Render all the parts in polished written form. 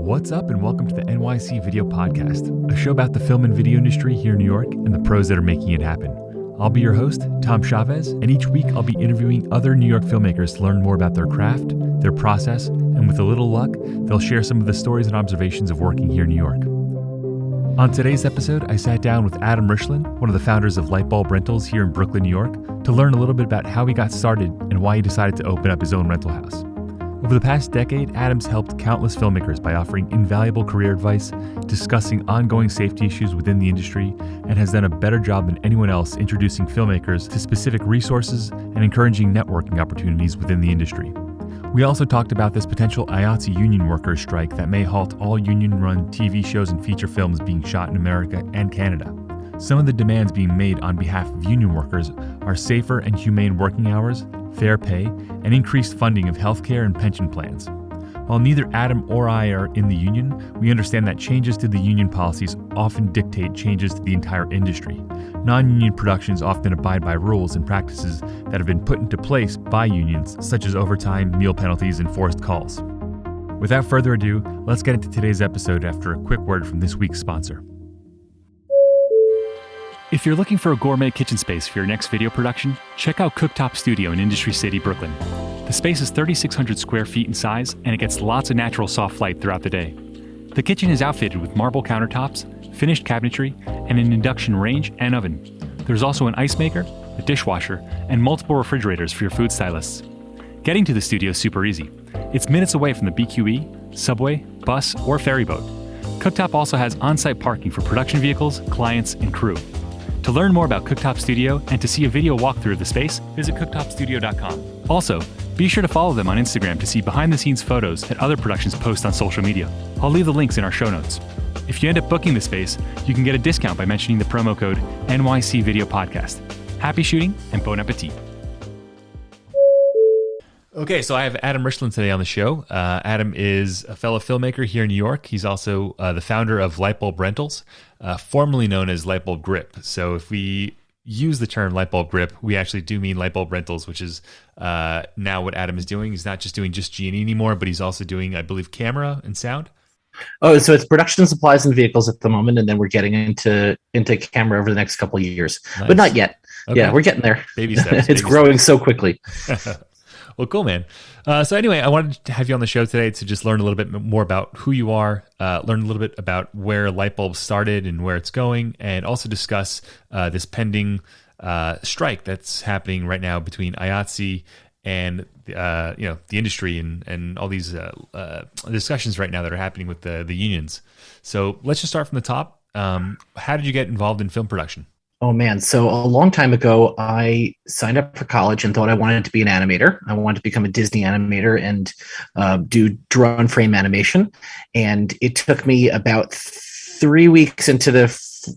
What's up, and welcome to the NYC Video Podcast, a show about the film and video industry here in New York and the pros that are making it happen. I'll be your host, Tom Chavez, and each week I'll be interviewing other New York filmmakers to learn more about their craft, their process, and with a little luck, they'll share some of the stories and observations of working here in New York. On today's episode, I sat down with Adam Richlin, one of the founders of Lightbulb Rentals here in Brooklyn, New York, to learn a little bit about how he got started and why he decided to open up his own rental house. Over the past decade, Adam's helped countless filmmakers by offering invaluable career advice, discussing ongoing safety issues within the industry, and has done a better job than anyone else introducing filmmakers to specific resources and encouraging networking opportunities within the industry. We also talked about this potential IATSE union workers strike that may halt all union-run TV shows and feature films being shot in America and Canada. Some of the demands being made on behalf of union workers are safer and humane working hours, fair pay, and increased funding of healthcare and pension plans. While neither Adam or I are in the union, we understand that changes to the union policies often dictate changes to the entire industry. Non-union productions often abide by rules and practices that have been put into place by unions, such as overtime, meal penalties, and forced calls. Without further ado, let's get into today's episode after a quick word from this week's sponsor. If you're looking for a gourmet kitchen space for your next video production, check out Cooktop Studio in Industry City, Brooklyn. The space is 3,600 square feet in size, and it gets lots of natural soft light throughout the day. The kitchen is outfitted with marble countertops, finished cabinetry, and an induction range and oven. There's also an ice maker, a dishwasher, and multiple refrigerators for your food stylists. Getting to the studio is super easy. It's minutes away from the BQE, subway, bus, or ferry boat. Cooktop also has on-site parking for production vehicles, clients, and crew. To learn more about Cooktop Studio and to see a video walkthrough of the space, visit cooktopstudio.com. Also, be sure to follow them on Instagram to see behind-the-scenes photos that other productions post on social media. I'll leave the links in our show notes. If you end up booking the space, you can get a discount by mentioning the promo code NYC Video Podcast. Happy shooting and bon appetit. Okay, so I have Adam Richlin today on the show. Adam is a fellow filmmaker here in New York. He's also the founder of Lightbulb Rentals, formerly known as Lightbulb Grip. So if we use the term Lightbulb Grip, we actually do mean Lightbulb Rentals, which is now what Adam is doing. He's not just doing just G&E anymore, but he's also doing, I believe, camera and sound. Oh, so it's production supplies and vehicles at the moment, and then we're getting into camera over the next couple of years, Nice. but not yet. Okay. Yeah, we're getting there. Baby steps. It's growing so quickly. Well, cool, man. So anyway, I wanted to have you on the show today to just learn a little bit more about who you are, learn a little bit about where Lightbulb started and where it's going, and also discuss this pending strike that's happening right now between IATSE and the industry and all these discussions right now that are happening with the unions. So let's just start from the top. How did you get involved in film production? Oh, man. So a long time ago, I signed up for college and thought I wanted to be an animator. I wanted to become a Disney animator and do drone frame animation. And it took me about 3 weeks into the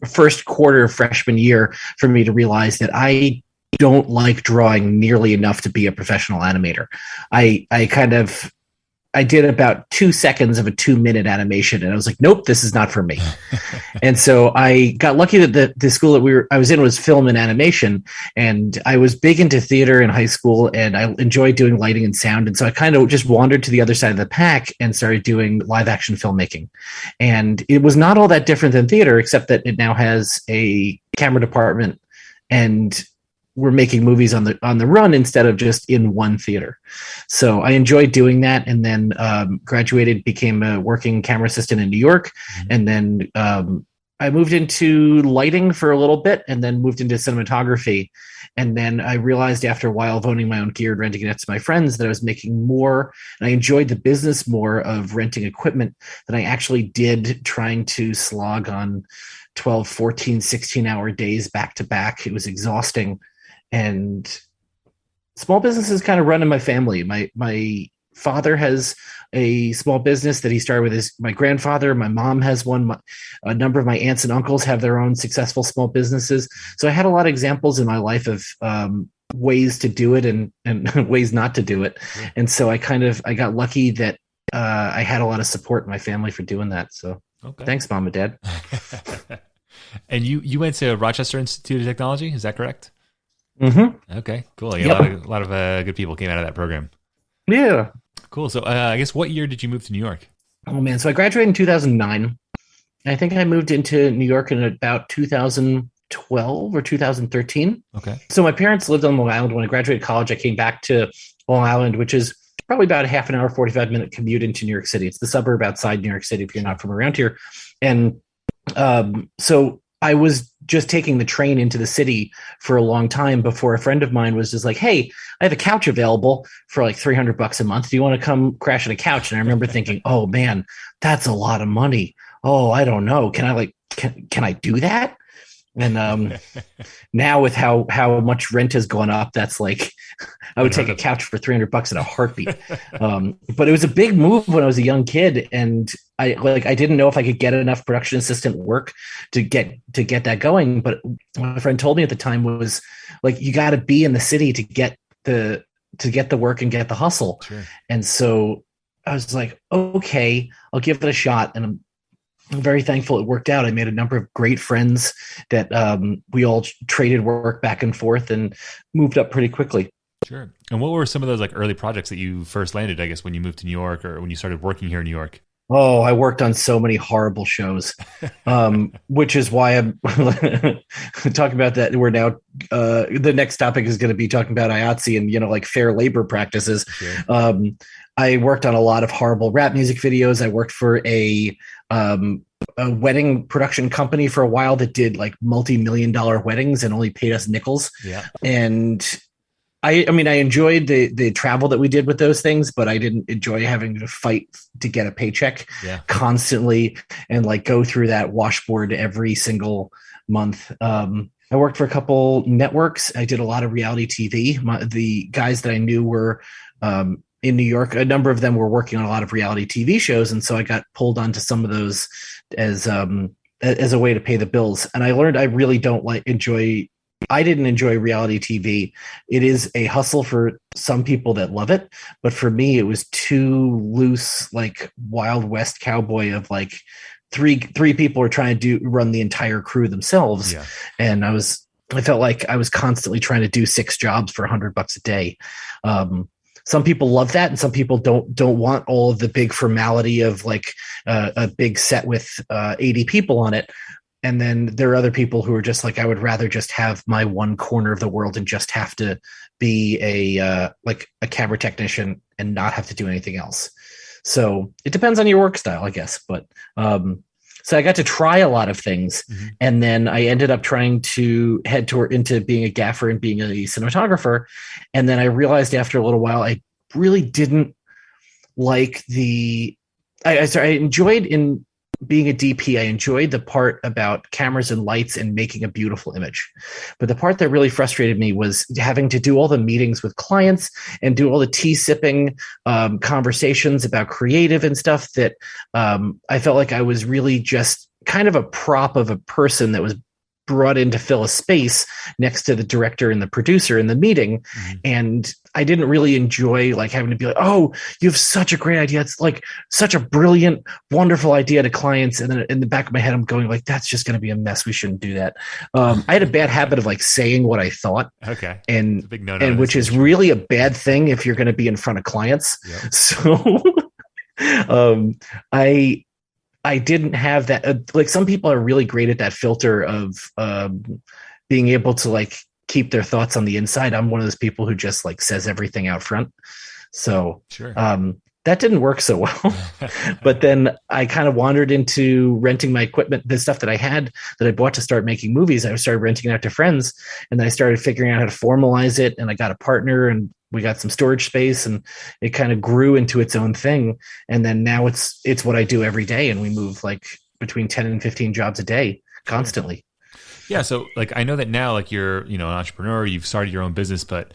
first quarter of freshman year for me to realize that I don't like drawing nearly enough to be a professional animator. I did about 2 seconds of a 2-minute animation, and I was like, nope, this is not for me. And so I got lucky that the school that I was in was film and animation, and I was big into theater in high school, and I enjoyed doing lighting and sound. And so I kind of just wandered to the other side of the pack and started doing live action filmmaking. And it was not all that different than theater, except that it now has a camera department, and we're making movies on the run instead of just in one theater. So I enjoyed doing that, and then graduated, became a working camera assistant in New York. Mm-hmm. And then I moved into lighting for a little bit, and then moved into cinematography. And then I realized after a while of owning my own gear and renting it to my friends that I was making more, and I enjoyed the business more of renting equipment than I actually did trying to slog on 12, 14, 16-hour days back to back. It was exhausting. And small businesses kind of run in my family. My father has a small business that he started with my grandfather. My mom has one. A number of my aunts and uncles have their own successful small businesses. So I had a lot of examples in my life of ways to do it and ways not to do it. Yeah. And so I got lucky that I had a lot of support in my family for doing that. So Thanks, Mom and Dad. And you went to Rochester Institute of Technology, is that correct? Mm-hmm. Okay, cool. Yeah, a lot of good people came out of that program. Yeah. Cool. So I guess what year did you move to New York? Oh man, so I graduated in 2009. I think I moved into New York in about 2012 or 2013. Okay. So my parents lived on Long Island. When I graduated college, I came back to Long Island, which is probably about a half an hour, 45-minute commute into New York City. It's the suburb outside New York City if you're Sure. not from around here. And so I was just taking the train into the city for a long time before a friend of mine was just like, "Hey, I have a couch available for like $300 a month. Do you want to come crash on a couch?" And I remember thinking, "Oh man, that's a lot of money. Oh, I don't know. Can I do that?" And now with how much rent has gone up, that's like I would take a couch for $300 in a heartbeat. But it was a big move when I was a young kid, and I didn't know if I could get enough production assistant work to get that going. But what my friend told me at the time was like, you got to be in the city to get the work and get the hustle. Sure. And so I was like, okay, I'll give it a shot. And I'm very thankful it worked out. I made a number of great friends that we all traded work back and forth and moved up pretty quickly. Sure. And what were some of those like early projects that you first landed, I guess, when you moved to New York or when you started working here in New York? Oh, I worked on so many horrible shows, which is why I'm talking about that. We're now the next topic is going to be talking about IATSE and like fair labor practices. Sure. I worked on a lot of horrible rap music videos. I worked for a wedding production company for a while that did like multi-million-dollar weddings and only paid us nickels. Yeah. And I mean, I enjoyed the travel that we did with those things, but I didn't enjoy having to fight to get a paycheck constantly and like go through that washboard every single month. I worked for a couple networks. I did a lot of reality TV. The guys that I knew were in New York. A number of them were working on a lot of reality TV shows, and so I got pulled onto some of those as a way to pay the bills. And I learned I really don't I didn't enjoy reality TV. It is a hustle for some people that love it, but for me, it was too loose, like Wild West cowboy of like three people are trying to run the entire crew themselves, and I felt like I was constantly trying to do 6 jobs for $100 a day. Some people love that, and some people don't want all of the big formality of like a big set with 80 people on it. And then there are other people who are just like, I would rather just have my one corner of the world and just have to be a camera technician and not have to do anything else. So it depends on your work style, I guess. But so I got to try a lot of things, and then I ended up trying to head into being a gaffer and being a cinematographer. And then I realized after a little while, I really didn't like I enjoyed in being a DP, I enjoyed the part about cameras and lights and making a beautiful image. But the part that really frustrated me was having to do all the meetings with clients and do all the tea sipping conversations about creative and stuff that I felt like I was really just kind of a prop of a person that was brought in to fill a space next to the director and the producer in the meeting. And I didn't really enjoy like having to be like, "Oh, you have such a great idea. It's like such a brilliant, wonderful idea" to clients. And then in the back of my head, I'm going like, "That's just going to be a mess. We shouldn't do that." I had a bad habit of like saying what I thought. Okay. And big no-no, and which is really a bad thing if you're going to be in front of clients. Yep. So I didn't have that. Like some people are really great at that filter of being able to like keep their thoughts on the inside. I'm one of those people who just like says everything out front. So that didn't work so well. But then I kind of wandered into renting my equipment, the stuff that I had that I bought to start making movies. I started renting it out to friends, and then I started figuring out how to formalize it. And I got a partner, and we got some storage space, and it kind of grew into its own thing. And then now it's what I do every day. And we move like between 10 and 15 jobs a day constantly. Yeah. So like, I know that now, like you're, an entrepreneur, you've started your own business, but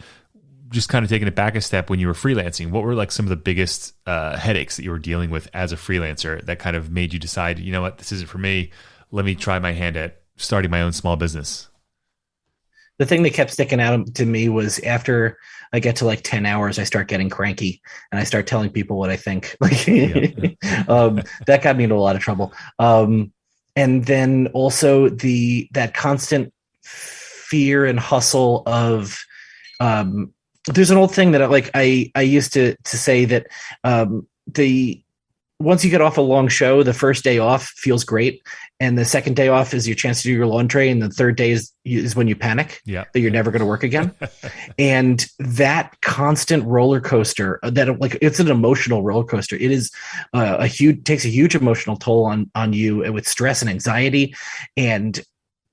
just kind of taking it back a step, when you were freelancing, what were like some of the biggest headaches that you were dealing with as a freelancer that kind of made you decide, you know what, this isn't for me. Let me try my hand at starting my own small business. The thing that kept sticking out to me was after I get to like 10 hours, I start getting cranky and I start telling people what I think. That got me into a lot of trouble. And then also that constant fear and hustle of, there's an old thing that I used to say that once you get off a long show, the first day off feels great, and the second day off is your chance to do your laundry, and the third day is when you panic that you're never going to work again. And that constant roller coaster, that like it's an emotional roller coaster. It is takes a huge emotional toll on you with stress and anxiety. And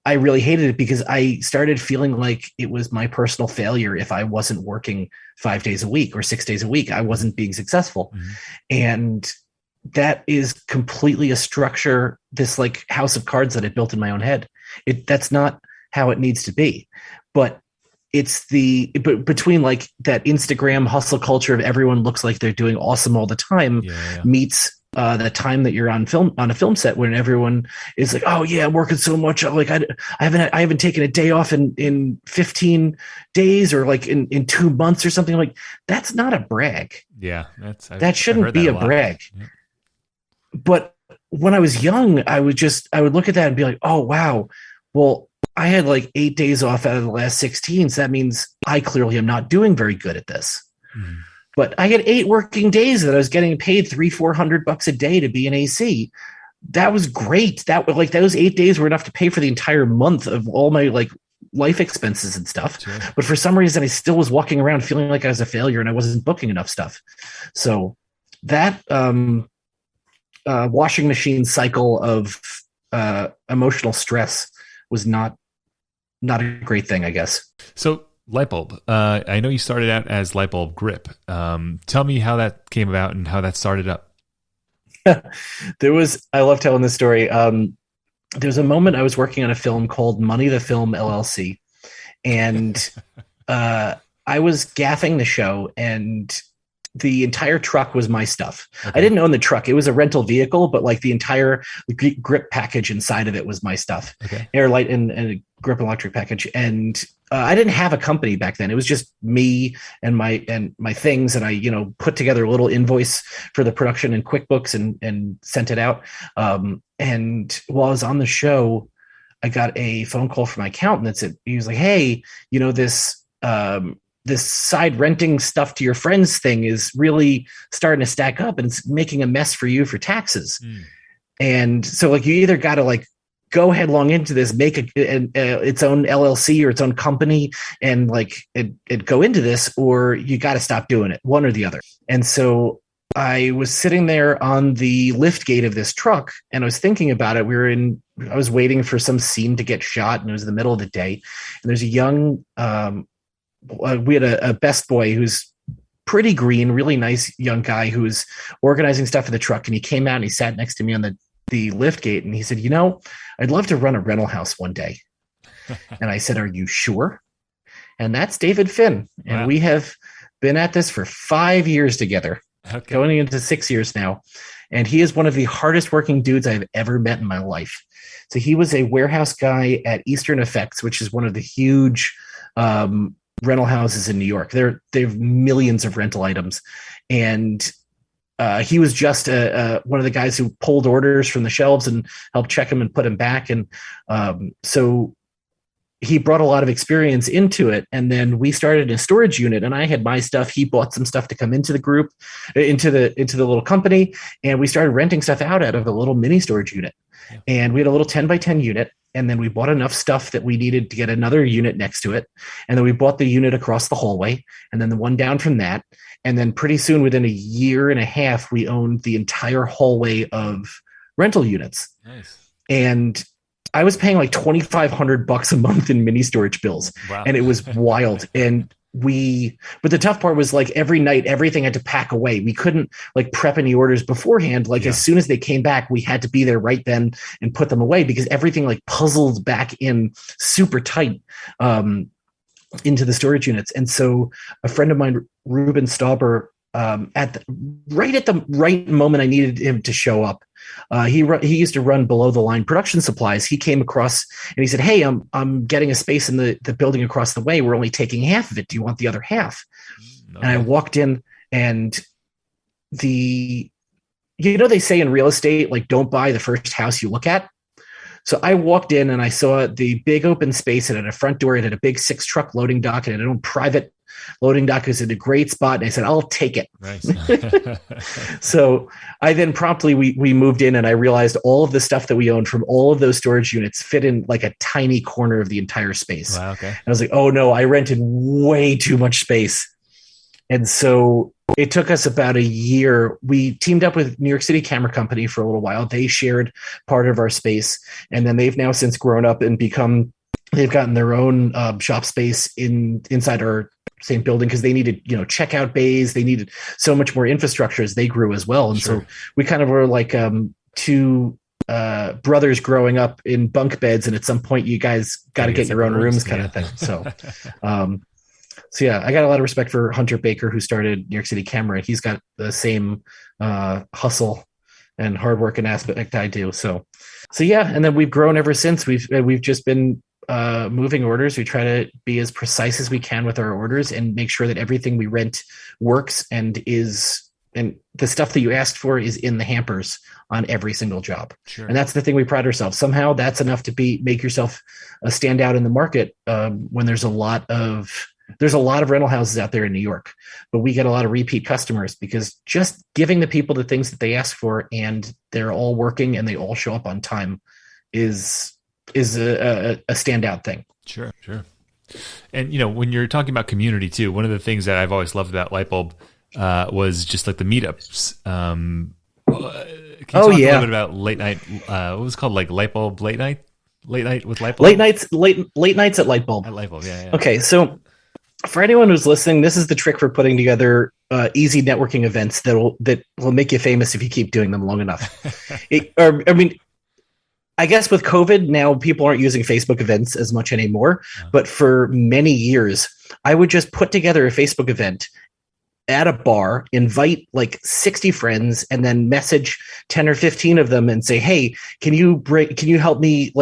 I really hated it because I started feeling like it was my personal failure if I wasn't working 5 days a week or 6 days a week. I wasn't being successful. Mm-hmm. And that is completely a structure, this like house of cards that I built in my own head. That's not how it needs to be. But it's between like that Instagram hustle culture of everyone looks like they're doing awesome all the time meets the time that you're on a film set when everyone is like, oh yeah, I'm working so much. Like I haven't taken a day off in 15 days or like in 2 months or something. Like that's not a brag. Yeah. That shouldn't be a brag. Yeah. But when I was young, I would look at that and be like, oh wow, well, I had like 8 days off out of the last 16. So that means I clearly am not doing very good at this. Mm. But I had 8 working days that I was getting paid $300-400 a day to be an AC. That was great. That was like those 8 days were enough to pay for the entire month of all my like life expenses and stuff. Sure. But for some reason, I still was walking around feeling like I was a failure and I wasn't booking enough stuff. So that washing machine cycle of emotional stress was not a great thing, I guess. So Lightbulb. I know you started out as Lightbulb Grip. Tell me how that came about and how that started up. I love telling this story. There's a moment I was working on a film called Money the Film LLC, and I was gaffing the show, and the entire truck was my stuff. Okay. I didn't own the truck. It was a rental vehicle, but like the entire grip package inside of it was my stuff. Okay. Air, light, and a grip electric package. And I didn't have a company back then. It was just me and my things. And I, put together a little invoice for the production in QuickBooks and sent it out. And while I was on the show, I got a phone call from my accountant that said, he was like, hey, this side renting stuff to your friends thing is really starting to stack up and it's making a mess for you for taxes. Mm. And so like, you either got to like go headlong into this, make its own LLC or its own company and like it go into this, or you got to stop doing it, one or the other. And so I was sitting there on the lift gate of this truck and I was thinking about it. I was waiting for some scene to get shot and it was the middle of the day. And there's a young, we had a best boy who's pretty green, really nice young guy who was organizing stuff for the truck. And he came out and he sat next to me on the lift gate. And he said, I'd love to run a rental house one day. And I said, are you sure? And that's David Finn. And wow. We have been at this for 5 years together, going into 6 years now. And he is one of the hardest working dudes I've ever met in my life. So he was a warehouse guy at Eastern Effects, which is one of the huge, rental houses in New York. They have millions of rental items. And he was just one of the guys who pulled orders from the shelves and helped check them and put them back. And so he brought a lot of experience into it. And then we started a storage unit and I had my stuff. He bought some stuff to come into the group, into the little company. And we started renting stuff out of a little mini storage unit. Yeah. And we had a little 10 by 10 unit. And then we bought enough stuff that we needed to get another unit next to it. And then we bought the unit across the hallway and then the one down from that. And then pretty soon, within a year and a half, we owned the entire hallway of rental units. Nice. And I was paying like $2,500 a month in mini storage bills. Wow. And it was wild. But the tough part was like every night, everything had to pack away. We couldn't like prep any orders beforehand. Like as soon as they came back, we had to be there right then and put them away because everything like puzzled back in super tight into the storage units. And so a friend of mine, Ruben Stauber, at the right moment I needed him to show up. He used to run below the line production supplies. He came across and he said, hey, I'm getting a space in the building across the way. We're only taking half of it. Do you want the other half? Okay. And I walked in and they say in real estate, like don't buy the first house you look at. So I walked in and I saw the big open space. It had a front door. It had a big 6-truck loading dock and it had its own private Loading dock is in a great spot. And I said, I'll take it. Nice. So I then promptly, we moved in, and I realized all of the stuff that we owned from all of those storage units fit in like a tiny corner of the entire space. Wow, okay. And I was like, oh no, I rented way too much space. And so it took us about a year. We teamed up with New York City Camera Company for a little while. They shared part of our space, and then they've now since grown up and they've gotten their own shop space inside our same building, because they needed, checkout bays. They needed so much more infrastructure as they grew as well. And Sure. so we kind of were like two brothers growing up in bunk beds, and at some point you guys got to get your own rooms kind of thing. So so yeah, I got a lot of respect for Hunter Baker, who started New York City Camera. He's got the same hustle and hard working aspect I do. So yeah, and then we've grown ever since. We've just been moving orders. We try to be as precise as we can with our orders and make sure that everything we rent works and the stuff that you asked for is in the hampers on every single job. Sure. And that's the thing we pride ourselves. Somehow that's enough to make yourself a standout in the market when there's a lot of rental houses out there in New York, but we get a lot of repeat customers because just giving the people the things that they ask for and they're all working and they all show up on time is a standout thing. Sure. And, when you're talking about community too, one of the things that I've always loved about Lightbulb was just like the meetups. Can you talk a little bit about late night? What was it called, like Lightbulb late night with Lightbulb? Late nights at Lightbulb. At Lightbulb, yeah. Okay, so for anyone who's listening, this is the trick for putting together easy networking events that will make you famous if you keep doing them long enough. I guess with COVID now, people aren't using Facebook events as much anymore. But for many years, I would just put together a Facebook event at a bar, invite like 60 friends, and then message 10 or 15 of them and say, hey, can you help me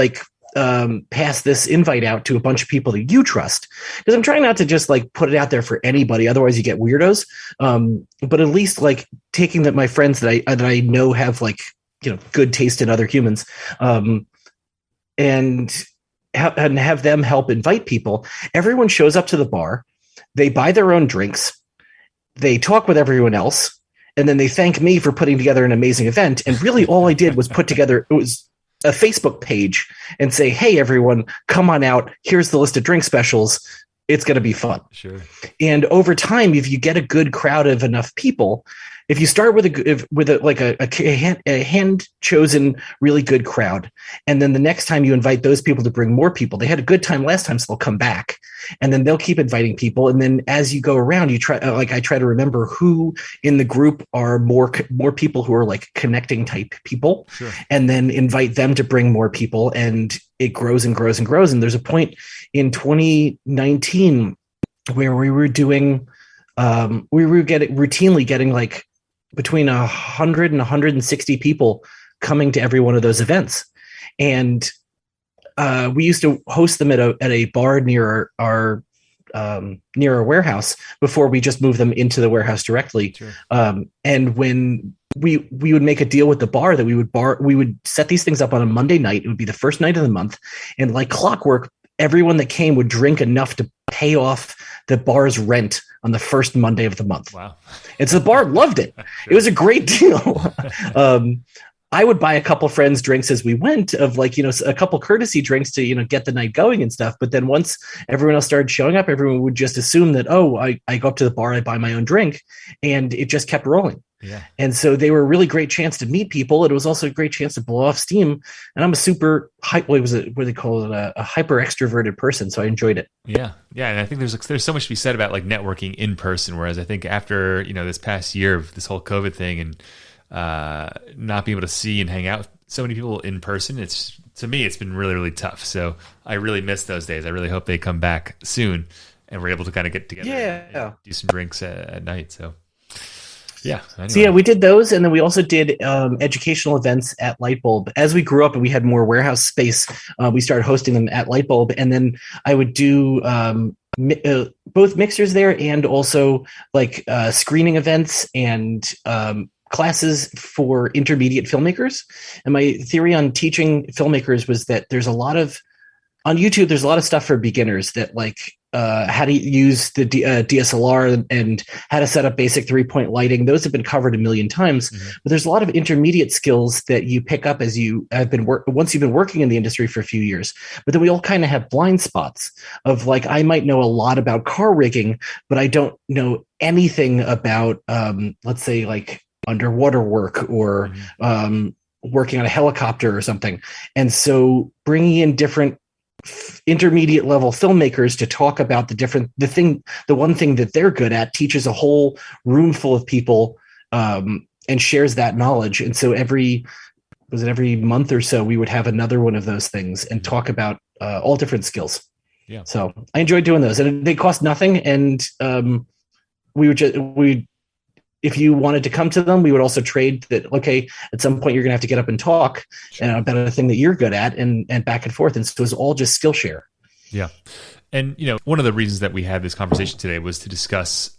pass this invite out to a bunch of people that you trust? Because I'm trying not to just like put it out there for anybody. Otherwise you get weirdos. But at least like taking my friends that I know have good taste in other humans, and have them help invite people. Everyone shows up to the bar. They buy their own drinks. They talk with everyone else. And then they thank me for putting together an amazing event. And really all I did was put together, it was a Facebook page and say, hey, everyone, come on out. Here's the list of drink specials. It's going to be fun. Sure. And over time, if you get a good crowd of enough people, if you start with a hand chosen really good crowd, and then the next time you invite those people to bring more people, they had a good time last time, so they'll come back, and then they'll keep inviting people. And then as you go around, you try, I try to remember who in the group are more people who are like connecting type people, Sure. and then invite them to bring more people, and it grows and grows and grows. And there's a point in 2019 where we were routinely getting like between 100 and 160 people coming to every one of those events. And we used to host them at a bar near our warehouse before we just moved them into the warehouse directly. Sure. And when we would make a deal with the bar that we would set these things up on a Monday night. It would be the first night of the month. And like clockwork, everyone that came would drink enough to pay off the bar's rent on the first Monday of the month. Wow. And so the bar loved it. Sure. It was a great deal. I would buy a couple friends drinks as we went, of a couple courtesy drinks to, get the night going and stuff. But then once everyone else started showing up, everyone would just assume that, I go up to the bar, I buy my own drink, and it just kept rolling. Yeah. And so they were a really great chance to meet people. It was also a great chance to blow off steam. And I'm a super what do they call it? A hyper extroverted person. So I enjoyed it. Yeah. Yeah. And I think there's so much to be said about like networking in person. Whereas I think after, this past year of this whole COVID thing and not being able to see and hang out with so many people in person, to me, it's been really, really tough. So I really miss those days. I really hope they come back soon and we're able to kind of get together and do some drinks at night. So. Yeah. Anyway. So yeah, we did those, and then we also did educational events at Lightbulb. As we grew up and we had more warehouse space, we started hosting them at Lightbulb, and then I would do both mixers there and also like screening events and classes for intermediate filmmakers. And my theory on teaching filmmakers was that on YouTube, there's a lot of stuff for beginners that like how to use the DSLR and how to set up basic 3-point lighting. Those have been covered a million times, but there's a lot of intermediate skills that you pick up as you have been once you've been working in the industry for a few years. But then we all kind of have blind spots of like, I might know a lot about car rigging, but I don't know anything about, let's say like underwater work or working on a helicopter or something. And so bringing in different intermediate level filmmakers to talk about the one thing that they're good at teaches a whole room full of people and shares that knowledge. And so every month or so we would have another one of those things and talk about all different skills. Yeah. So I enjoyed doing those, and they cost nothing. And if you wanted to come to them, we would also trade that. Okay, at some point you're going to have to get up and talk about a thing that you're good at, and back and forth. And so it was all just Skillshare. Yeah. And, one of the reasons that we had this conversation today was to discuss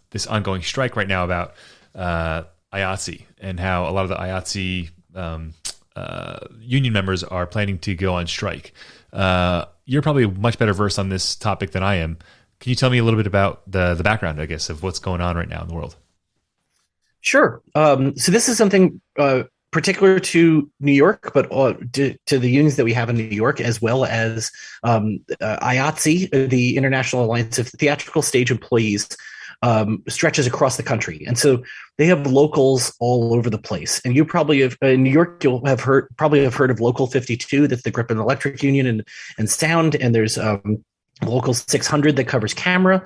this ongoing strike right now about IATSE and how a lot of the IATSE union members are planning to go on strike. You're probably much better versed on this topic than I am. Can you tell me a little bit about the background, I guess, of what's going on right now in the world? Sure. So this is something particular to New York, but to the unions that we have in New York, as well as IATSE, the International Alliance of Theatrical Stage Employees, stretches across the country. And so they have locals all over the place. And you probably have, in New York, you'll have heard of Local 52, that's the Grip and Electric Union and Sound. And there's Local 600 that covers camera.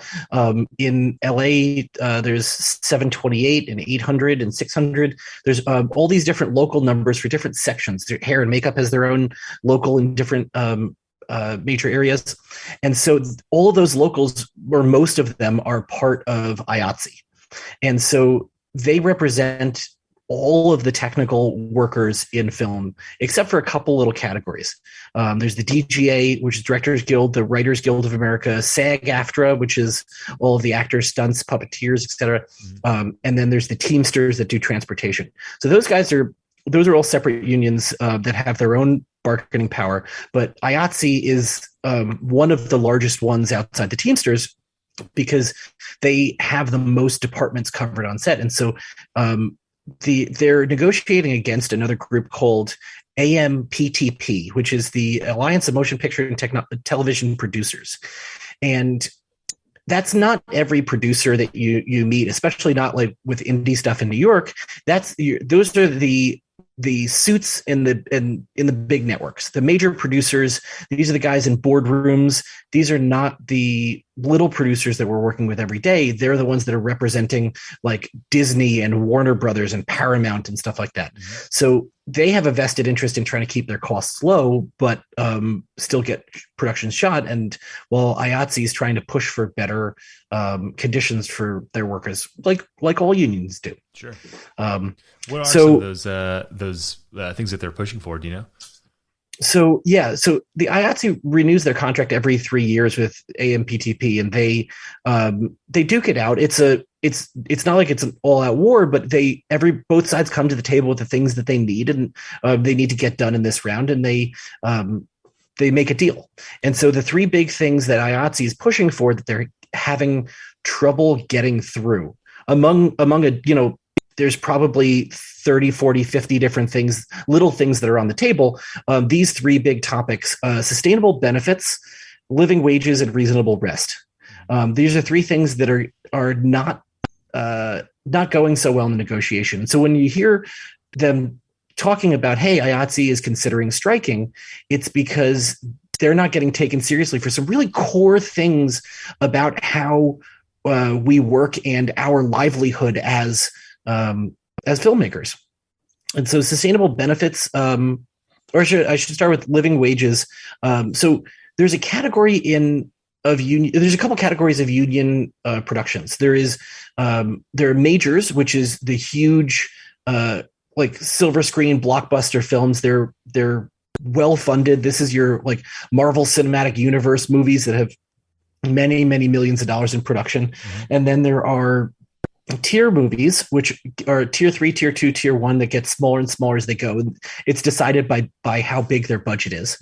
In LA, there's 728 and 800 and 600. There's all these different local numbers for different sections. Hair and makeup has their own local in different major areas. And so all of those locals, or most of them, are part of IATSE. And so they represent all of the technical workers in film, except for a couple little categories. There's the DGA, which is Directors Guild, the Writers Guild of America, SAG-AFTRA, which is all of the actors, stunts, puppeteers, etc. And then there's the Teamsters that do transportation. So those are all separate unions that have their own bargaining power. But IATSE is one of the largest ones outside the Teamsters because they have the most departments covered on set. And so they're negotiating against another group called AMPTP, which is the Alliance of Motion Picture and Television Producers. And that's not every producer that you meet, especially not like with indie stuff in New York. Those are the suits in the big networks, the major producers. These are the guys in boardrooms. These are not the little producers that we're working with every day. They're the ones that are representing like Disney and Warner Brothers and Paramount and stuff like that. So they have a vested interest in trying to keep their costs low, but still get production shot. And while IATSE is trying to push for better conditions for their workers, like all unions do. Sure. What are some of those things that they're pushing for? Do you know? So the IATSE renews their contract every 3 years with AMPTP, and they duke it out. It's not like it's an all-out war, but both sides come to the table with the things that they need, and they need to get done in this round, and they make a deal. And so the three big things that IATSE is pushing for that they're having trouble getting through among there's probably 30, 40, 50 different things, little things that are on the table. These three big topics: sustainable benefits, living wages, and reasonable rest. These are three things that are not going so well in the negotiation. So when you hear them talking about, hey, IATSE is considering striking, it's because they're not getting taken seriously for some really core things about how we work and our livelihood as filmmakers. And so sustainable benefits, or I should start with living wages. So there's a category there's a couple categories of union productions. There are majors, which is the huge like silver screen blockbuster films. They're well funded. This is your like Marvel Cinematic Universe movies that have many, many millions of dollars in production. And then there are tier movies, which are tier 3, tier 2, tier 1, that get smaller and smaller as they go. It's decided by how big their budget is.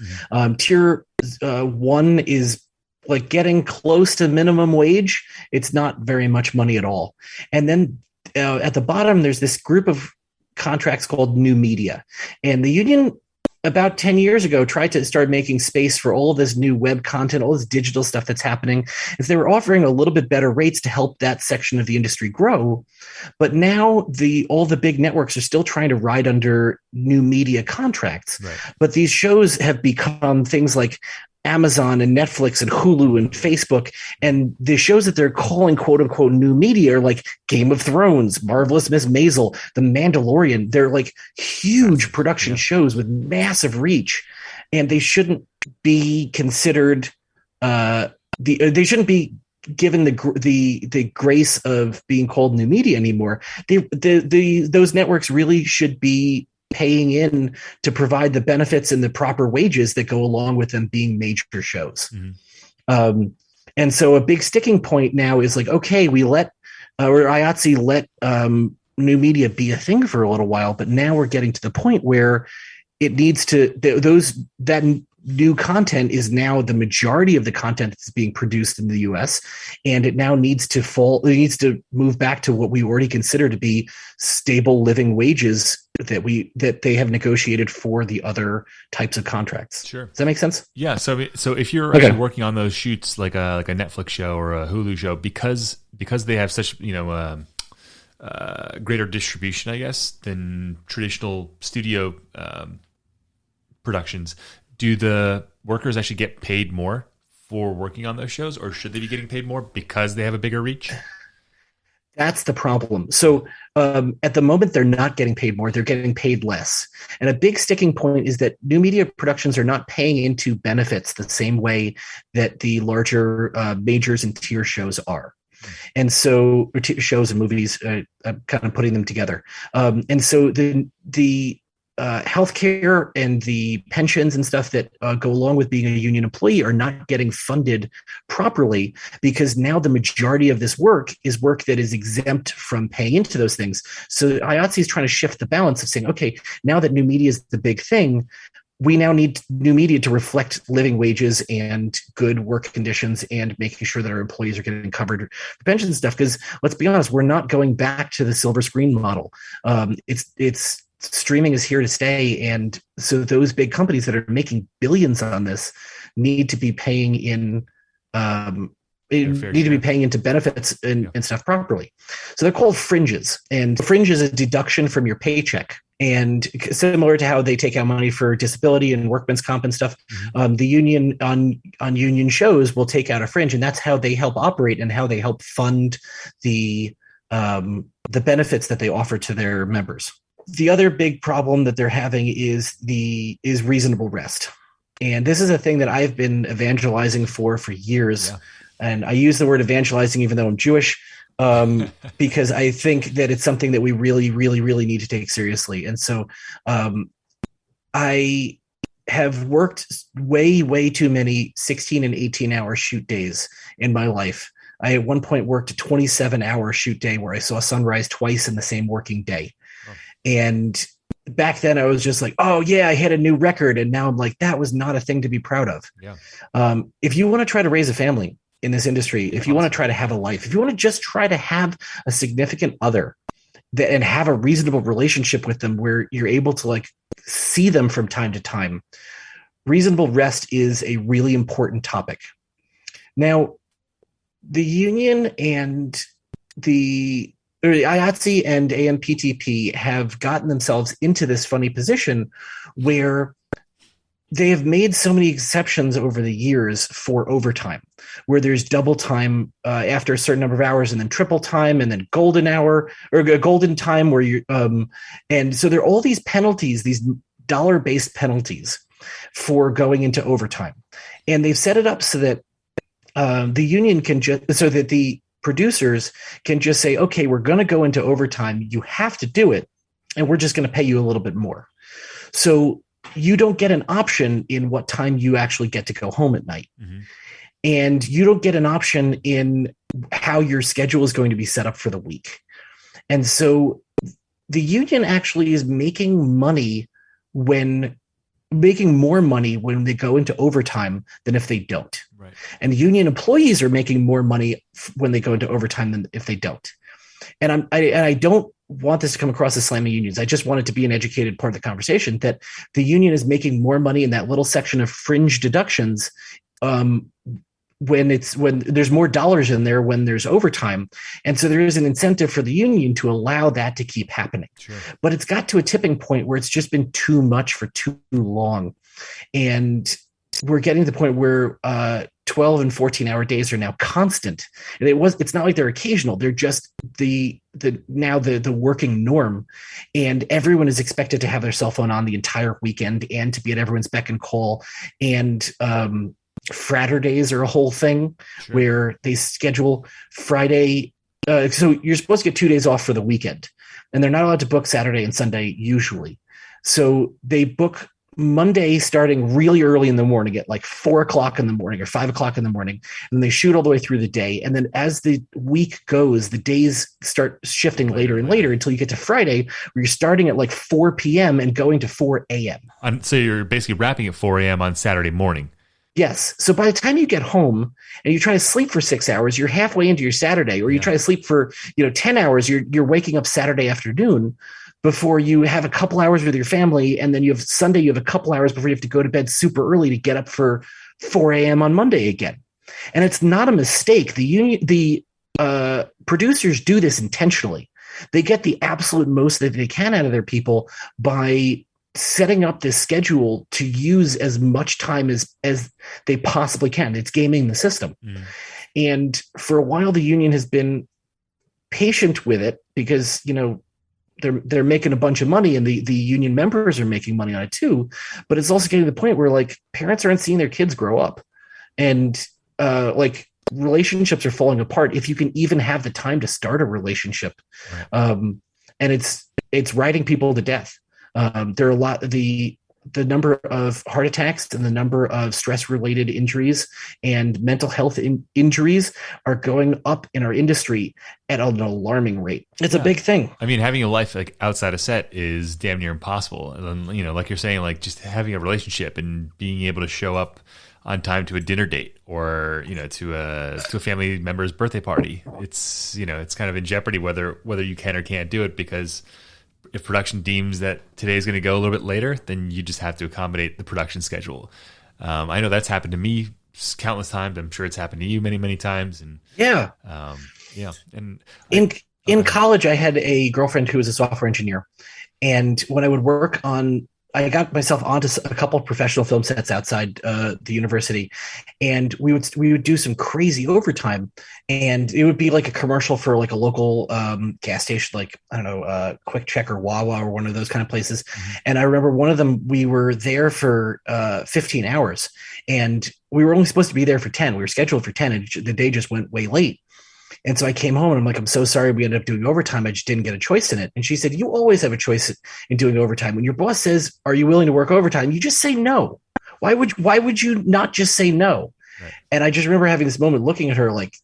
Tier 1 is like getting close to minimum wage, it's not very much money at all. And then at the bottom, there's this group of contracts called new media. And the union about 10 years ago tried to start making space for all this new web content, all this digital stuff that's happening. If they were offering a little bit better rates to help that section of the industry grow, but now all the big networks are still trying to ride under new media contracts. Right. But these shows have become things like Amazon and Netflix and Hulu and Facebook, and the shows that they're calling quote unquote new media are like Game of Thrones, Marvelous Miss Maisel, The Mandalorian. They're like huge production shows with massive reach, and they shouldn't be considered. They shouldn't be given the grace of being called new media anymore. Those networks really should be paying in to provide the benefits and the proper wages that go along with them being major shows. Mm-hmm. And so a big sticking point now is like, okay, we let IATSE let new media be a thing for a little while, but now we're getting to the point where it needs to that new content is now the majority of the content that's being produced in the US, and it now needs to move back to what we already consider to be stable living wages that they have negotiated for the other types of contracts. Sure. Does that make sense? Yeah. So if you're actually working on those shoots like a Netflix show or a Hulu show, because they have such, greater distribution, I guess, than traditional studio productions, do the workers actually get paid more for working on those shows, or should they be getting paid more because they have a bigger reach? That's the problem. So at the moment, they're not getting paid more. They're getting paid less. And a big sticking point is that new media productions are not paying into benefits the same way that the larger majors and tier shows are. And so shows and movies, kind of putting them together. And so the healthcare and the pensions and stuff that go along with being a union employee are not getting funded properly, because now the majority of this work is work that is exempt from paying into those things. So IATSE is trying to shift the balance of saying, okay, now that new media is the big thing, we now need new media to reflect living wages and good work conditions and making sure that our employees are getting covered for pension and stuff. Because let's be honest, we're not going back to the silver screen model. It's streaming is here to stay. And so those big companies that are making billions on this need to be paying in, be paying into benefits and stuff properly. So they're called fringes, and fringe is a deduction from your paycheck. And similar to how they take out money for disability and workman's comp and stuff, the union on union shows will take out a fringe, and that's how they help operate and how they help fund the benefits that they offer to their members. The other big problem that they're having is reasonable rest. And this is a thing that I've been evangelizing for years. Yeah. And I use the word evangelizing even though I'm Jewish, because I think that it's something that we really, really, really need to take seriously. And so I have worked way, way too many 16 and 18-hour shoot days in my life. I at one point worked a 27-hour shoot day where I saw sunrise twice in the same working day. And back then I was just like, oh yeah, I hit a new record. And now I'm like, that was not a thing to be proud of. Yeah. If you want to try to raise a family in this industry, if you want to try to have a life, if you want to just try to have a significant other and have a reasonable relationship with them where you're able to like see them from time to time, reasonable rest is a really important topic. Now, the union and the IATSE and AMPTP have gotten themselves into this funny position where they have made so many exceptions over the years for overtime, where there's double time after a certain number of hours, and then triple time, and then golden hour or golden time where you and so there are all these penalties, these dollar-based penalties for going into overtime. And they've set it up so that the union can so that the producers can just say, okay, we're going to go into overtime. You have to do it. And we're just going to pay you a little bit more. So you don't get an option in what time you actually get to go home at night. Mm-hmm. And you don't get an option in how your schedule is going to be set up for the week. And so the union actually is making money when making more money when they go into overtime than if they don't. Right. And union employees are making more money when they go into overtime than if they don't. And I don't want this to come across as slamming unions. I just want it to be an educated part of the conversation that the union is making more money in that little section of fringe deductions when there's more dollars in there when there's overtime. And so there is an incentive for the union to allow that to keep happening. Sure. But it's got to a tipping point where it's just been too much for too long. And we're getting to the point where 12 and 14-hour days are now constant. And it's not like they're occasional. They're just the working norm. And everyone is expected to have their cell phone on the entire weekend and to be at everyone's beck and call. And Fratter days are a whole thing. Sure. Where they schedule Friday. So you're supposed to get 2 days off for the weekend, and they're not allowed to book Saturday and Sunday usually. So they book Monday starting really early in the morning at like 4 o'clock in the morning or 5 o'clock in the morning. And they shoot all the way through the day. And then as the week goes, the days start shifting later and later until you get to Friday where you're starting at like 4 p.m. and going to 4 a.m. So you're basically wrapping at 4 a.m. on Saturday morning. Yes. So by the time you get home and you try to sleep for 6 hours, you're halfway into your Saturday, or you try to sleep for 10 hours, you're waking up Saturday afternoon before you have a couple hours with your family. And then you have Sunday, you have a couple hours before you have to go to bed super early to get up for 4 a.m. on Monday again. And it's not a mistake. The producers do this intentionally. They get the absolute most that they can out of their people by setting up this schedule to use as much time as they possibly can. It's gaming the system. And for a while, the union has been patient with it because, they're making a bunch of money and the union members are making money on it too. But it's also getting to the point where like parents aren't seeing their kids grow up, and like relationships are falling apart if you can even have the time to start a relationship. Right. And it's riding people to death. There are a lot, the number of heart attacks and the number of stress-related injuries and mental health injuries are going up in our industry at an alarming rate. It's a big thing. I mean, having a life like outside of set is damn near impossible. And then, like you're saying, like just having a relationship and being able to show up on time to a dinner date or, to a family member's birthday party. It's, it's kind of in jeopardy whether you can or can't do it, because if production deems that today is going to go a little bit later, then you just have to accommodate the production schedule. I know that's happened to me countless times. I'm sure it's happened to you many, many times. And And in college, I had a girlfriend who was a software engineer, and when I would work on, I got myself onto a couple of professional film sets outside the university, and we would do some crazy overtime, and it would be like a commercial for like a local gas station, like I don't know, Quick Check or Wawa or one of those kind of places. Mm-hmm. And I remember one of them, we were there for 15 hours, and we were only supposed to be there for 10. We were scheduled for 10, and the day just went way late. And so I came home and I'm like, I'm so sorry we ended up doing overtime. I just didn't get a choice in it. And she said, you always have a choice in doing overtime. When your boss says, are you willing to work overtime? You just say no. Why would you not just say no? Right. And I just remember having this moment looking at her like,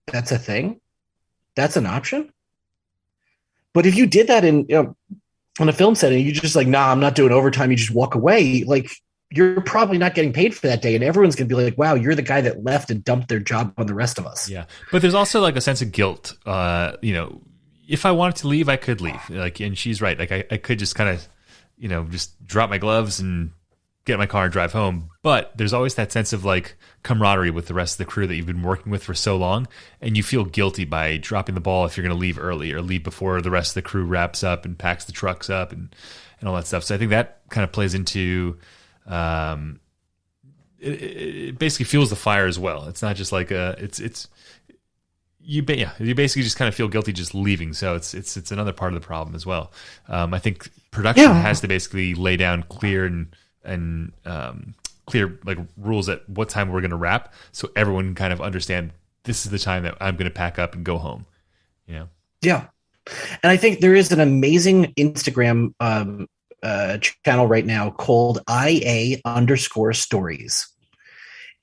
that's a thing? That's an option? But if you did that on a film setting, you just like, nah, I'm not doing overtime. You just walk away. Like, you're probably not getting paid for that day. And everyone's going to be like, wow, you're the guy that left and dumped their job on the rest of us. Yeah. But there's also like a sense of guilt. If I wanted to leave, I could leave. Like, and she's right. Like I could just kind of, just drop my gloves and get in my car and drive home. But there's always that sense of like camaraderie with the rest of the crew that you've been working with for so long. And you feel guilty by dropping the ball if you're going to leave early or leave before the rest of the crew wraps up and packs the trucks up and all that stuff. So I think that kind of plays into, it basically fuels the fire as well. It's not just like you basically just kind of feel guilty just leaving. So it's another part of the problem as well. I think production has to basically lay down clear and clear like rules at what time we're going to wrap, so everyone can kind of understand this is the time that I'm going to pack up and go home. Yeah, and I think there is an amazing Instagram channel right now called IA_stories.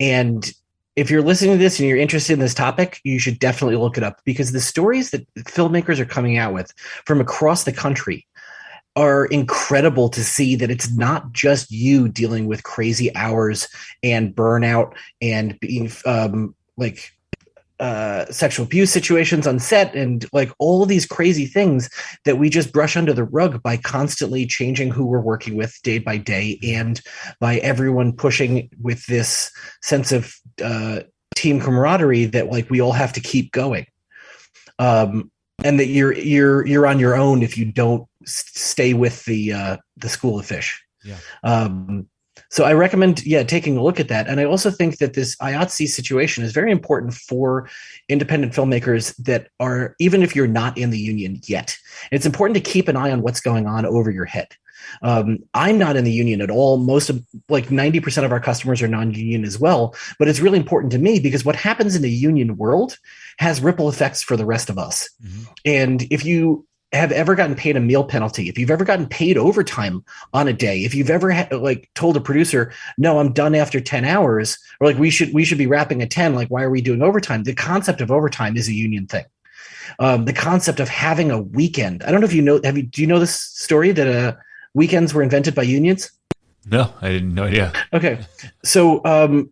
And if you're listening to this and you're interested in this topic, you should definitely look it up, because the stories that filmmakers are coming out with from across the country are incredible to see that it's not just you dealing with crazy hours and burnout and being sexual abuse situations on set and like all of these crazy things that we just brush under the rug by constantly changing who we're working with day by day, and by everyone pushing with this sense of team camaraderie that like we all have to keep going, and that you're on your own if you don't stay with the school of fish. So I recommend, taking a look at that. And I also think that this IATSE situation is very important for independent filmmakers that are, even if you're not in the union yet, it's important to keep an eye on what's going on over your head. I'm not in the union at all. Most of 90% of our customers are non-union as well, but it's really important to me because what happens in the union world has ripple effects for the rest of us. Mm-hmm. And if you have ever gotten paid a meal penalty, if you've ever gotten paid overtime on a day, if you've ever told a producer, no, I'm done after 10 hours, or we should be wrapping at 10, why are we doing overtime? The concept of overtime is a union thing. The concept of having a weekend. I don't know if you know, do you know this story that weekends were invented by unions? No, I didn't, no idea. Okay. So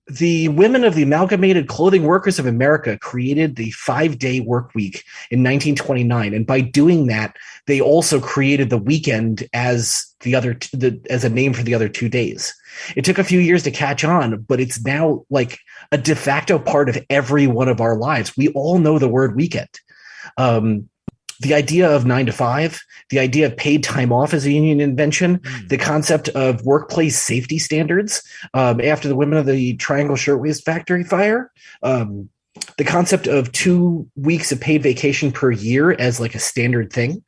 the women of the Amalgamated Clothing Workers of America created the 5-day work week in 1929. And by doing that, they also created the weekend as as a name for the other 2 days. It took a few years to catch on, but it's now like a de facto part of every one of our lives. We all know the word weekend. The idea of 9 to 5, the idea of paid time off as a union invention, the concept of workplace safety standards after the women of the Triangle Shirtwaist Factory fire, the concept of 2 weeks of paid vacation per year as a standard thing.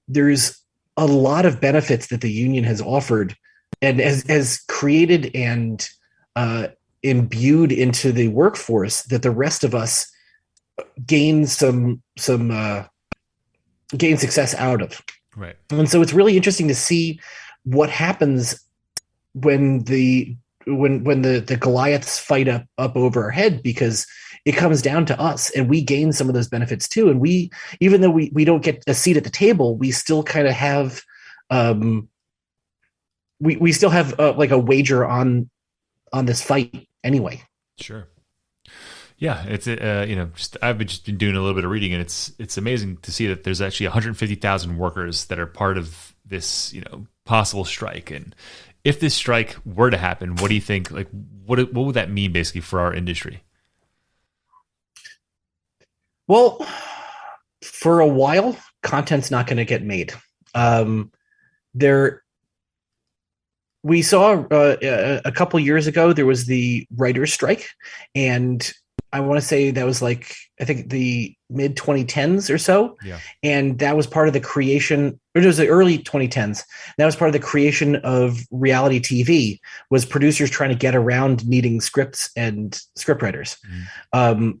There's a lot of benefits that the union has offered and has created and imbued into the workforce that the rest of us gain gain success out of. Right. And so it's really interesting to see what happens when the Goliaths fight up over our head, because it comes down to us and we gain some of those benefits too. And we, even though we don't get a seat at the table, we still kind of have, we still have a wager on this fight anyway. Sure. Yeah, it's I've just been doing a little bit of reading, and it's amazing to see that there's actually 150,000 workers that are part of this possible strike. And if this strike were to happen, what do you think? What would that mean basically for our industry? Well, for a while, content's not going to get made. We saw a couple years ago there was the writer's strike, and I want to say that was I think the mid 2010s or so. Yeah. And that was part of the creation, or it was the early 2010s. That was part of the creation of reality TV, was producers trying to get around needing scripts and scriptwriters. I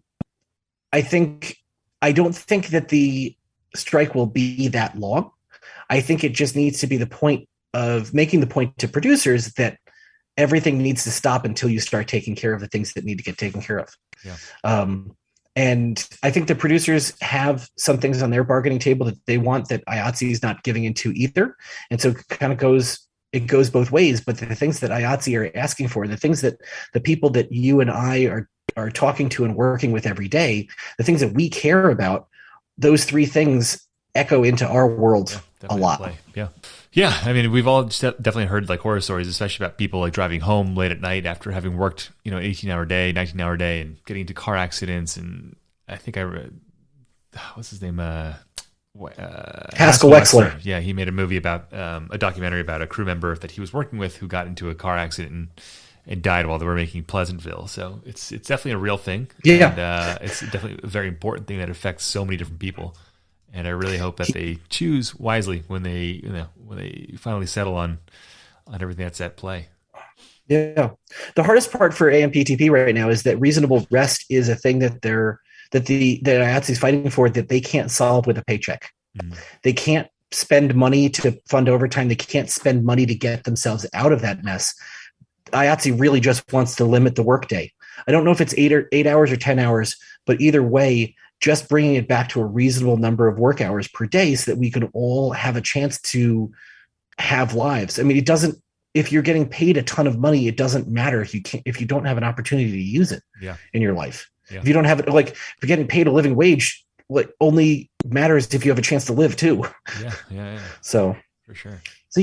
don't think that the strike will be that long. I think it just needs to be the point of making the point to producers that everything needs to stop until you start taking care of the things that need to get taken care of. Yeah. And I think the producers have some things on their bargaining table that they want that IATSE is not giving into either. And so it goes both ways. But the things that IATSE are asking for, the things that the people that you and I are talking to and working with every day, the things that we care about, those three things echo into our world a lot. Yeah. Yeah. I mean, we've all definitely heard horror stories, especially about people driving home late at night after having worked, 18-hour day, 19-hour day, and getting into car accidents. And I think I read, what's his name? Haskell Wexler. Yeah. He made a movie about, a documentary about a crew member that he was working with who got into a car accident and died while they were making Pleasantville. So it's definitely a real thing. Yeah. And it's definitely a very important thing that affects so many different people. And I really hope that they choose wisely when they finally settle on everything that's at play. Yeah. The hardest part for AMPTP right now is that reasonable rest is a thing that IATSE is fighting for, that they can't solve with a paycheck. Mm. They can't spend money to fund overtime. They can't spend money to get themselves out of that mess. IATSE really just wants to limit the workday. I don't know if it's 8 hours or 10 hours, but either way, just bringing it back to a reasonable number of work hours per day so that we can all have a chance to have lives. I mean, it doesn't, if you're getting paid a ton of money, it doesn't matter if you don't have an opportunity to use it in your life. If you don't have it, like if you're getting paid a living wage, like only matters if you have a chance to live too. So for sure. So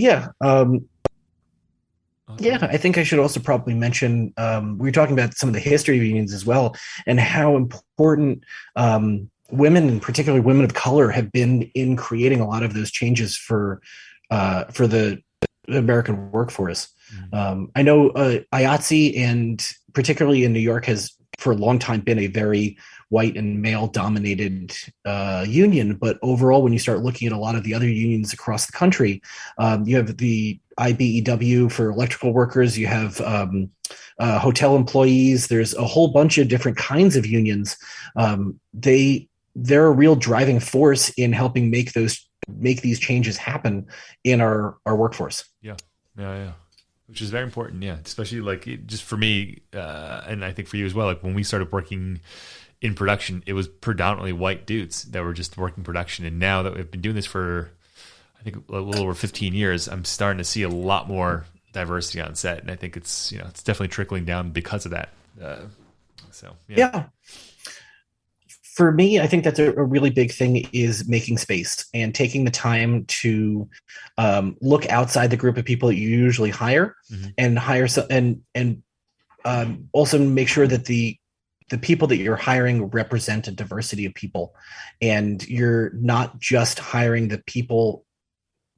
I think I should also probably mention, we were talking about some of the history of unions as well, and how important women, and particularly women of color, have been in creating a lot of those changes for the American workforce. I know IATSE, and particularly in New York, has for a long time been a very white and male dominated union. But overall, when you start looking at a lot of the other unions across the country, you have the IBEW for electrical workers, you have hotel employees, there's a whole bunch of different kinds of unions. They're a real driving force in helping make these changes happen in our workforce. Yeah. Which is very important. Yeah. Especially like just for me, and I think for you as well, like when we started working in production, it was predominantly white dudes that were just working production. And now that we've been doing this for, I think, a little over 15 years, I'm starting to see a lot more diversity on set. And I think it's definitely trickling down because of that. Yeah. For me, I think that's a really big thing, is making space and taking the time to look outside the group of people that you usually hire, and hire and also make sure that the people that you're hiring represent a diversity of people, and you're not just hiring the people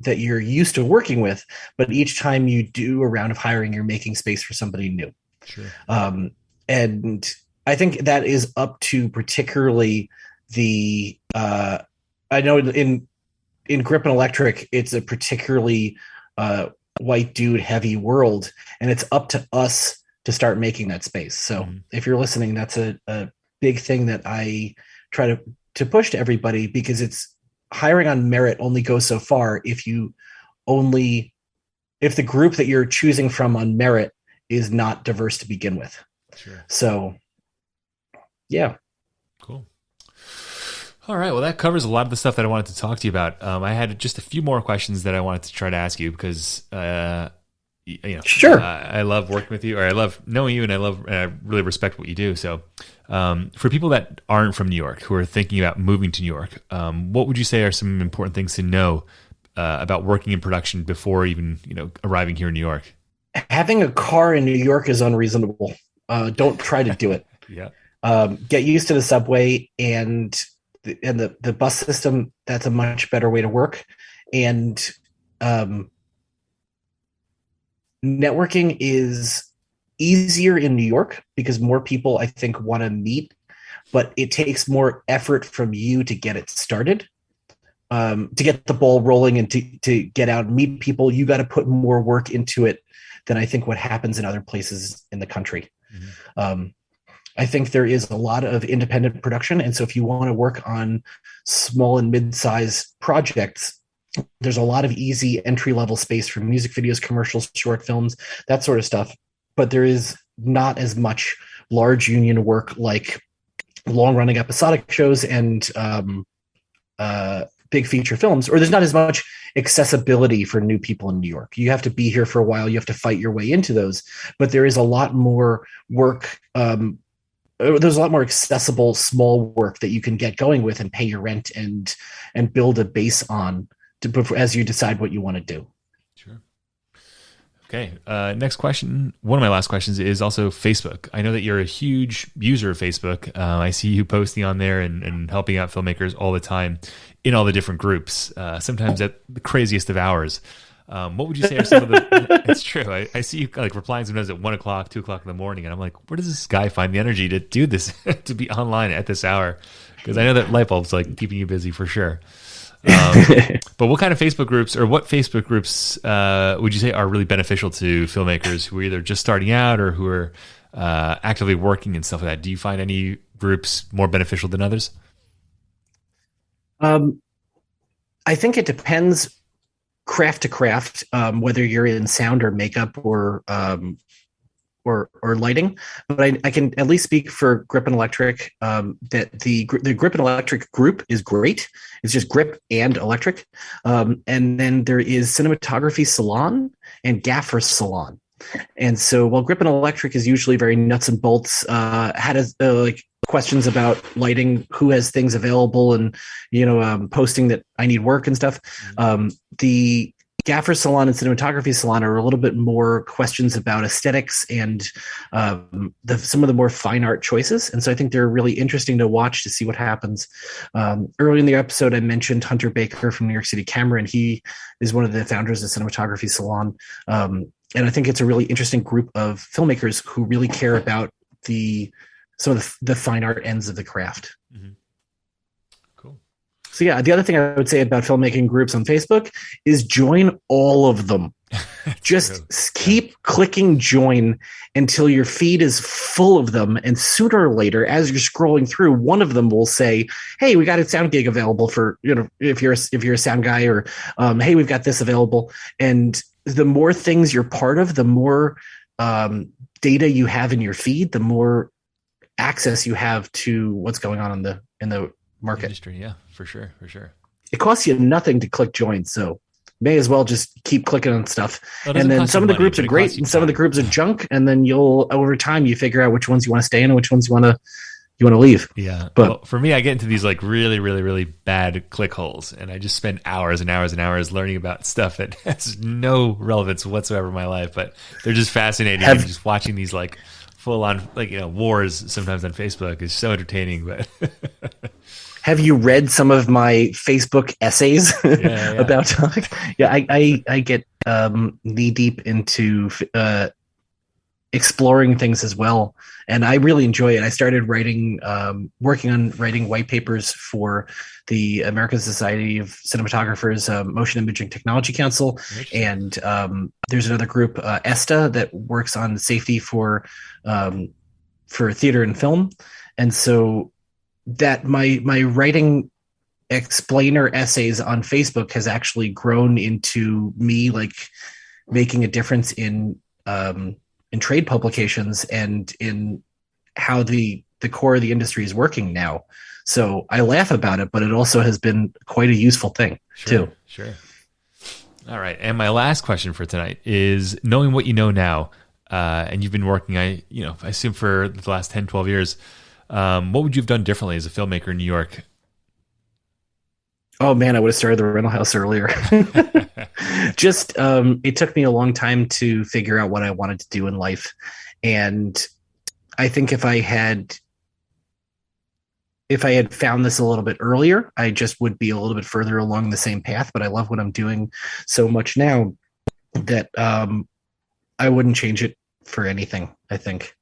that you're used to working with, but each time you do a round of hiring, you're making space for somebody new. Sure. And I think that is up to particularly the I know in grip and electric, it's a particularly white dude heavy world, and it's up to us to start making that space. So if you're listening, that's a big thing that I try to push to everybody, because it's hiring on merit only goes so far if the group that you're choosing from on merit is not diverse to begin with. Sure. So yeah. Cool. All right. Well, that covers a lot of the stuff that I wanted to talk to you about. I had just a few more questions that I wanted to try to ask you, because, sure. I love working with you, or I love knowing you, and I really respect what you do. So, for people that aren't from New York, who are thinking about moving to New York, what would you say are some important things to know about working in production before even, arriving here in New York? Having a car in New York is unreasonable. Don't try to do it. Yeah. Get used to the subway and the bus system. That's a much better way to work. And networking is easier in New York because more people, I think, want to meet, but it takes more effort from you to get it started, to get the ball rolling, and to get out and meet people. You got to put more work into it than I think what happens in other places in the country. I think there is a lot of independent production. And so if you want to work on small and mid-sized projects, there's a lot of easy entry-level space for music videos, commercials, short films, that sort of stuff. But there is not as much large union work like long-running episodic shows and big feature films, or there's not as much accessibility for new people in New York. You have to be here for a while. You have to fight your way into those. But there is a lot more work. There's a lot more accessible small work that you can get going with and pay your rent and build a base on as you decide what you want to do. Sure. Okay. Next question. One of my last questions is also Facebook. I know that you're a huge user of Facebook. I see you posting on there and helping out filmmakers all the time in all the different groups, sometimes at the craziest of hours. What would you say are some of the, it's true. I see you like replying sometimes at 1 o'clock, 2 o'clock in the morning. And I'm like, where does this guy find the energy to do this, to be online at this hour? Because I know that Lightbulb's like keeping you busy for sure. But what kind of Facebook groups, or what Facebook groups would you say are really beneficial to filmmakers who are either just starting out or who are actively working and stuff like that? Do you find any groups more beneficial than others? I think it depends craft to craft, whether you're in sound or makeup or or lighting, but I can at least speak for Grip and Electric. That the Grip and Electric group is great. It's just Grip and Electric, and then there is Cinematography Salon and Gaffer Salon. And so while Grip and Electric is usually very nuts and bolts, had like questions about lighting, who has things available, and posting that I need work and stuff. The Gaffer Salon and Cinematography Salon are a little bit more questions about aesthetics and some of the more fine art choices. And so I think they're really interesting to watch to see what happens. Early in the episode, I mentioned Hunter Baker from New York City Camera, and he is one of the founders of Cinematography Salon. And I think it's a really interesting group of filmmakers who really care about some of the fine art ends of the craft. Mm-hmm. Cool. So yeah, the other thing I would say about filmmaking groups on Facebook is join all of them. Just keep clicking join until your feed is full of them. And sooner or later, as you're scrolling through, one of them will say, hey, we got a sound gig available for, if you're a sound guy, or hey, we've got this available. And the more things you're part of, the more data you have in your feed, the more access you have to what's going on in the market industry. Yeah, for sure. It costs you nothing to click join, so may as well just keep clicking on stuff. Well, and then some of the groups are great and some of the groups are junk, and then over time you figure out which ones you want to stay in and which ones you want to leave. Yeah. But for me, I get into these like really, really, really bad click holes, and I just spend hours and hours and hours learning about stuff that has no relevance whatsoever in my life, but they're just fascinating. And just watching these like full on wars sometimes on Facebook is so entertaining. But have you read some of my Facebook essays about? Yeah, I get knee deep into exploring things as well, and I really enjoy it. I started working on writing white papers for the American Society of Cinematographers Motion Imaging Technology Council, and there's another group, ESTA, that works on safety for theater and film. And so that my writing explainer essays on Facebook has actually grown into me like making a difference in trade publications and in how the core of the industry is working now. So I laugh about it, but it also has been quite a useful thing too. Sure. All right. And my last question for tonight is, knowing what you know now, and you've been working, I assume for the last 10, 12 years, what would you have done differently as a filmmaker in New York? Oh man, I would have started the rental house earlier. Just, it took me a long time to figure out what I wanted to do in life. And I think if I had found this a little bit earlier, I just would be a little bit further along the same path. But I love what I'm doing so much now that I wouldn't change it for anything. I think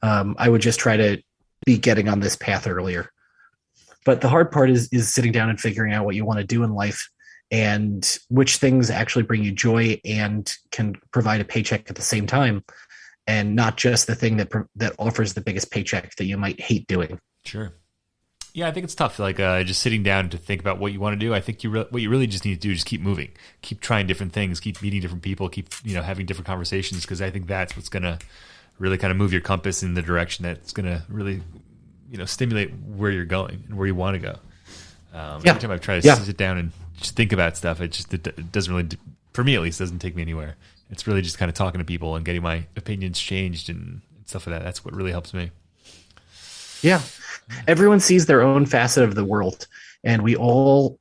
I would just try to be getting on this path earlier. But the hard part is sitting down and figuring out what you want to do in life and which things actually bring you joy and can provide a paycheck at the same time, and not just the thing that offers the biggest paycheck that you might hate doing. Sure. Yeah, I think it's tough. Like just sitting down to think about what you want to do. I think what you really just need to do is just keep moving, keep trying different things, keep meeting different people, keep having different conversations, because I think that's what's going to really kind of move your compass in the direction that's going to really stimulate where you're going and where you want to go. Every time I've tried to sit down and just think about stuff, it doesn't really, for me at least, doesn't take me anywhere. It's really just kind of talking to people and getting my opinions changed and stuff like that. That's what really helps me. Yeah. Everyone sees their own facet of the world, and we're all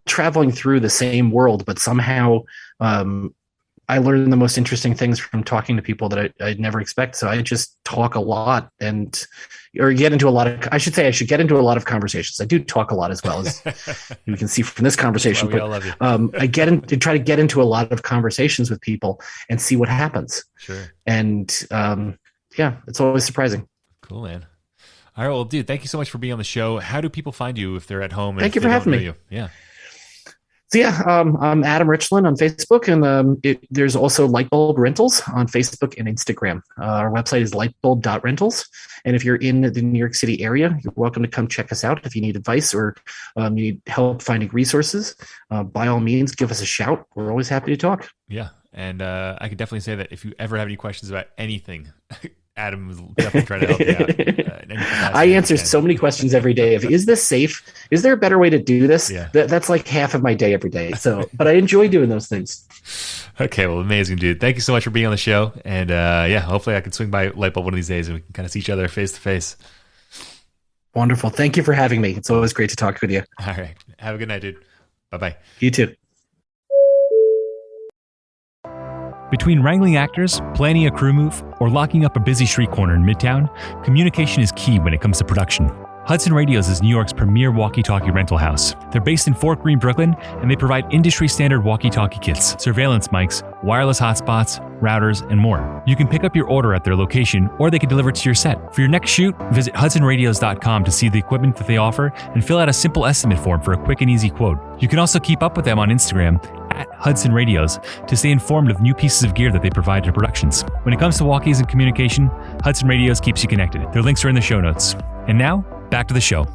traveling through the same world, but somehow I learned the most interesting things from talking to people that I'd never expect. So I just talk a lot I should get into a lot of conversations. I do talk a lot as well, as you can see from this conversation. Well, we all love you. I try to get into a lot of conversations with people and see what happens. Sure. And it's always surprising. Cool, man. All right, well, dude, thank you so much for being on the show. How do people find you if they're at home? Thank you for having me. Yeah. So I'm Adam Richlin on Facebook, and there's also Lightbulb Rentals on Facebook and Instagram. Our website is lightbulb.rentals, and if you're in the New York City area, you're welcome to come check us out. If you need advice or you need help finding resources, by all means, give us a shout. We're always happy to talk. Yeah, And I could definitely say that if you ever have any questions about anything, Adam will definitely try to help you out. I answer so many questions every day. Is this safe? Is there a better way to do this? Yeah. That's like half of my day every day. So, but I enjoy doing those things. Okay, well, amazing, dude. Thank you so much for being on the show. And hopefully I can swing by Lightbulb one of these days and we can kind of see each other face to face. Wonderful. Thank you for having me. It's always great to talk with you. All right. Have a good night, dude. Bye-bye. You too. Between wrangling actors, planning a crew move, or locking up a busy street corner in Midtown, communication is key when it comes to production. Hudson Radios is New York's premier walkie-talkie rental house. They're based in Fort Greene, Brooklyn, and they provide industry-standard walkie-talkie kits, surveillance mics, wireless hotspots, routers, and more. You can pick up your order at their location, or they can deliver it to your set. For your next shoot, visit hudsonradios.com to see the equipment that they offer and fill out a simple estimate form for a quick and easy quote. You can also keep up with them on Instagram at Hudson Radios to stay informed of new pieces of gear that they provide to productions. When it comes to walkies and communication, Hudson Radios keeps you connected. Their links are in the show notes. And now, back to the show.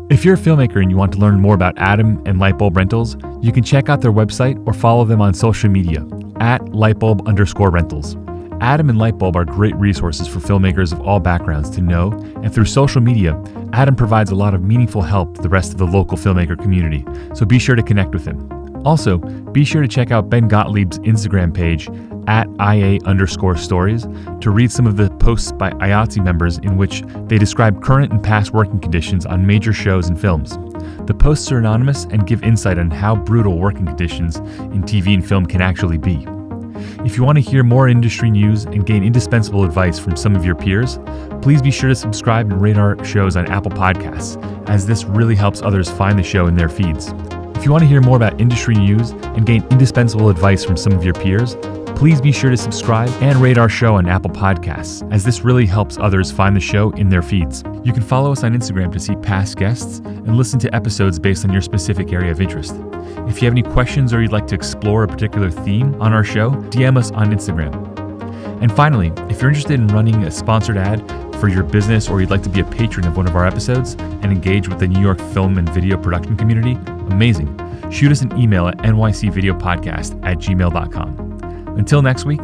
If you're a filmmaker and you want to learn more about Adam and Lightbulb Rentals, you can check out their website or follow them on social media at Lightbulb_rentals. Adam and Lightbulb are great resources for filmmakers of all backgrounds to know, and through social media, Adam provides a lot of meaningful help to the rest of the local filmmaker community, so be sure to connect with him. Also, be sure to check out Ben Gottlieb's Instagram page at IA_stories to read some of the posts by IATSE members in which they describe current and past working conditions on major shows and films. The posts are anonymous and give insight on how brutal working conditions in TV and film can actually be. If you want to hear more industry news and gain indispensable advice from some of your peers, please be sure to subscribe and rate our shows on Apple Podcasts, as this really helps others find the show in their feeds. If you want to hear more about industry news and gain indispensable advice from some of your peers, please be sure to subscribe and rate our show on Apple Podcasts, as this really helps others find the show in their feeds. You can follow us on Instagram to see past guests and listen to episodes based on your specific area of interest. If you have any questions or you'd like to explore a particular theme on our show, DM us on Instagram. And finally, if you're interested in running a sponsored ad for your business or you'd like to be a patron of one of our episodes and engage with the New York film and video production community, amazing. Shoot us an email at nycvideopodcast@gmail.com. Until next week,